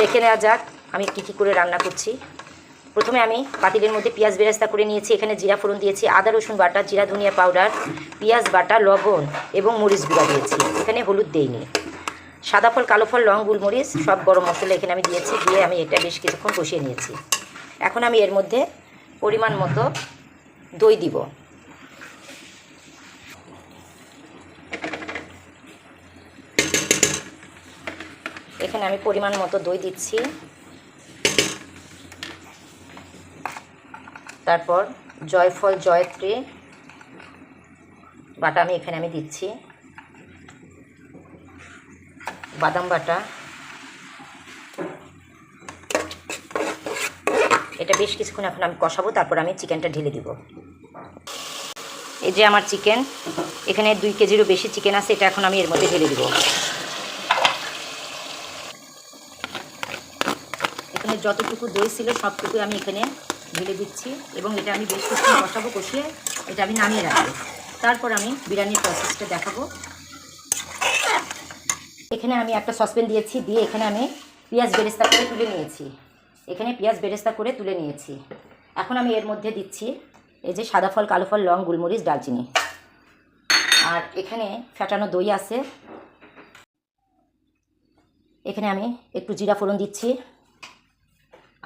দেখে নেওয়া যাক আমি কী করে রান্না করছি। প্রথমে আমি পাতিলের মধ্যে পেঁয়াজ বেরেস্তা করে নিয়েছি। এখানে জিরা ফোড়ন দিয়েছি, আদা রসুন বাটা, জিরা ধনিয়া পাউডার, পেঁয়াজ বাটা, লবণ এবং মরিচ গুঁড়া দিয়েছি। এখানে হলুদ দেইনি। সাদা ফল, কালো ফল, লং, গোলমরিচ, সব গরম মশলা এখানে আমি দিয়েছি। দিয়ে আমি এটা বেশ কিছুক্ষণ কষিয়ে নিয়েছি। এখন আমি এর মধ্যে পরিমাণ মতো দই দিব। এখানে আমি পরিমাণ মতো দই দিচ্ছি। তারপর জয়ফল, জয়ত্রী বাটা এখানে আমি দিচ্ছি, বাদাম বাটা। এটা বেশ কিছুক্ষণ এখন আমি কষাবো, তারপর আমি চিকেনটা ঢেলে দিব। এই যে আমার চিকেন, এখানে 2 কেজিরও বেশি চিকেন আছে। এটা এখন আমি এর মধ্যে ঢেলে দিব। এখানে যতটুকু দই ছিল সবটুকু আমি এখানে ঢেলে দিচ্ছি এবং এটা আমি বেশ কিছুক্ষণ কষাবো। কষিয়ে এটা আমি নামিয়ে রাখবো। তারপর আমি বিরিয়ানির প্রসেসটা দেখাবো। এখানে আমি একটা সসপ্যান দিয়েছি, দিয়ে এখানে আমি পেঁয়াজ বেরেস্তা করে তুলে নিয়েছি। এখানে পেঁয়াজ বেরেস্তা করে তুলে নিয়েছি। এখন আমি এর মধ্যে দিচ্ছি এই যে সাদা ফল, কালো ফল, লং, গোলমরিচ, দারচিনি। আর এখানে ফেটানো দই আছে। এখানে আমি একটু জিরা ফোড়ন দিচ্ছি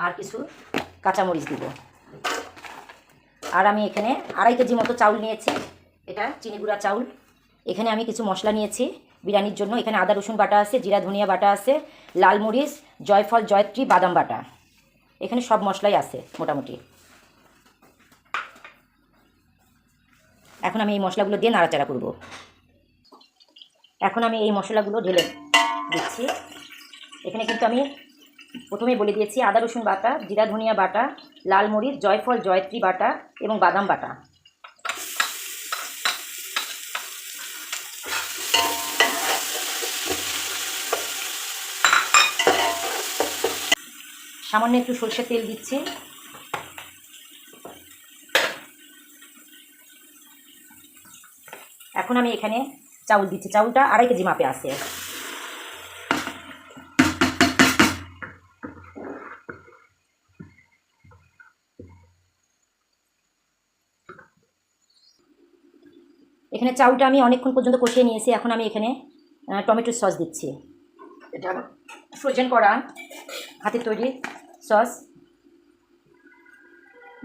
আর কিছু কাঁচামরিচ দিব। আর আমি এখানে 2.5 কেজি মতো চাউল নিয়েছি। এটা চিনি গুঁড়া চাউল। এখানে আমি কিছু মশলা নিয়েছি বিরিয়ানির জন্য। এখানে আদা রসুন বাটা আছে, জিরা ধনিয়া বাটা আছে, লাল মরিচ, জয়ফল, জয়ত্রী, বাদাম বাটা। এখানে সব মশলাই আছে মোটামুটি। এখন আমি এই মশলাগুলো দিয়ে নাড়াচাড়া করব। এখন আমি এই মশলাগুলো ঢেলে দিচ্ছি। এখানে কিন্তু আমি প্রথমেই বলে দিয়েছি আদা রসুন বাটা, জিরা ধনিয়া বাটা, লাল মরিচ, জয়ফল, জয়ত্রী বাটা এবং বাদাম বাটা। সামান্য একটু সরষের তেল দিচ্ছি। এখন আমি এখানে চাউল দিচ্ছি। চাউলটা 2.5 কেজি মাপে আছে। এখানে চাউলটা আমি অনেকক্ষণ পর্যন্ত কষিয়ে নিয়েছি। এখন আমি এখানে টমেটো সস দিচ্ছি। এটা ফ্রোজেন করা হাতের তৈরি সস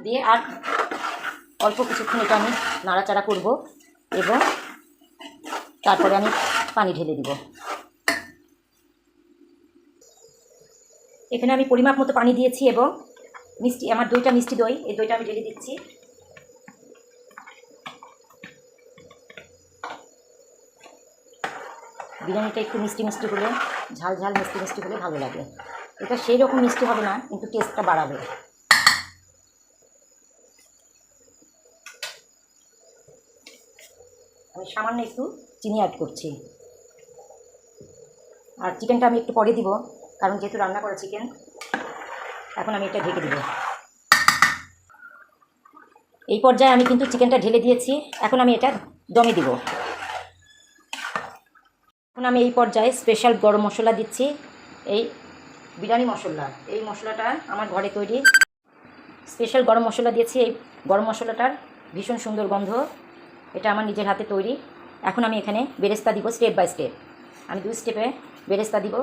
দিয়ে আর অল্প কিছুক্ষণ এটা আমি নাড়াচাড়া করব এবং তারপরে আমি পানি ঢেলে দিব। এখানে আমি পরিমাপ মতো পানি দিয়েছি এবং মিষ্টি, আমার দইটা মিষ্টি দই, এই দইটা আমি ঢেলে দিচ্ছি। বিরিয়ানিটা একটু মিষ্টি মিষ্টি হলে, ঝাল ঝাল মিষ্টি মিষ্টি হলে ভালো লাগে। এটা সেই রকম মিষ্টি হবে না, কিন্তু টেস্টটা বাড়াবে। আমি সামান্য একটু চিনি অ্যাড করছি। আর চিকেনটা আমি একটু পরে দিব, কারণ যেহেতু রান্না করা চিকেন। এখন আমি এটা ঢেকে দিব। এই পর্যায়ে আমি কিন্তু চিকেনটা ঢেলে দিয়েছি। এখন আমি এটা দমে দিব। এখন আমি এই পর্যায়ে স্পেশাল গরম মশলা দিচ্ছি, এই বিরিয়ানি মশলা। এই মশলাটা আমার ঘরে তৈরি স্পেশাল গরম মশলা দিয়েছি। এই গরম মশলাটার ভীষণ সুন্দর গন্ধ। এটা আমার নিজের হাতে তৈরি। এখন আমি এখানে বেরেস্তা দিব স্টেপ বাই স্টেপ। আমি 2 স্টেপে বেরেস্তা দিব।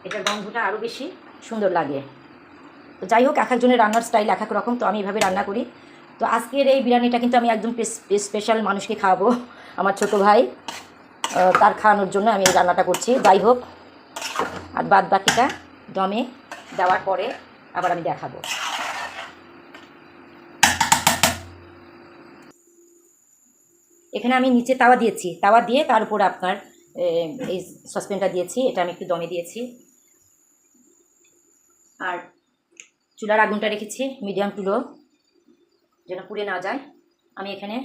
এটার গন্ধটা আরও বেশি সুন্দর লাগে। তো যাই হোক, এক একজনের রান্নার স্টাইল এক এক রকম। তো আমি এভাবে রান্না করি। তো আজকের এই বিরিয়ানিটা কিন্তু আমি একদম স্পেশাল মানুষকে খাওয়াবো, আমার ছোটো ভাই। তার খাওয়ানোর জন্য আমি এই রান্নাটা করছি। যাই হোক, আর বাদ বাকিটা দমে দেওয়ার পরে আবার আমি দেখাবো। এখানে আমি নিচে তাওয়া দিয়েছি। তাওয়া দিয়ে তার উপরে আপনার এই সসপ্যানটা দিয়েছি। এটা আমি একটু দমে দিয়েছি। আর চুলার আগুনটা রেখেছি মিডিয়াম টু লো, যেন পুড়ে না যায়। আমি এখানে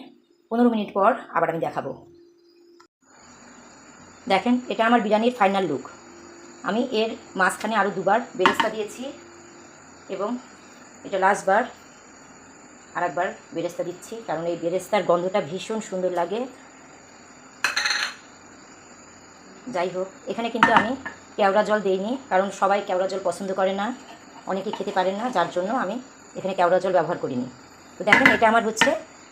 15 মিনিট পর আবার আমি দেখাবো। দেখেন, এটা আমার বিরিয়ানির ফাইনাল লুক। আমি এর মাঝখানে আরও 2বার বেরেস্তা দিয়েছি এবং এটা লাস্টবার আর একবার বেরেস্তা দিচ্ছি, কারণ এই বেরেস্তার গন্ধটা ভীষণ সুন্দর লাগে। যাই হোক, এখানে কিন্তু আমি কেওড়া জল দিইনি, কারণ সবাই কেওড়া জল পছন্দ করে না, অনেকে খেতে পারেন না, যার জন্য আমি এখানে কেওড়া জল ব্যবহার করিনি। তো দেখেন, এটা আমার হচ্ছে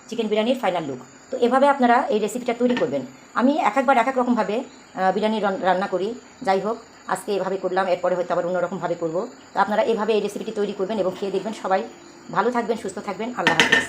চিকেন বিরিয়ানির ফাইনাল লুক। তো এভাবে আপনারা এই রেসিপিটা তৈরি করবেন। আমি এক একবার এক এক রকমভাবে বিরিয়ানি রান্না করি। যাই হোক, আজকে এভাবে করলাম, এরপরে হয়তো আবার অন্যরকমভাবে করবো। তো আপনারা এভাবে এই রেসিপিটি তৈরি করবেন এবং খেয়ে দেখবেন। সবাই ভালো থাকবেন, সুস্থ থাকবেন। আল্লাহ হাফেজ।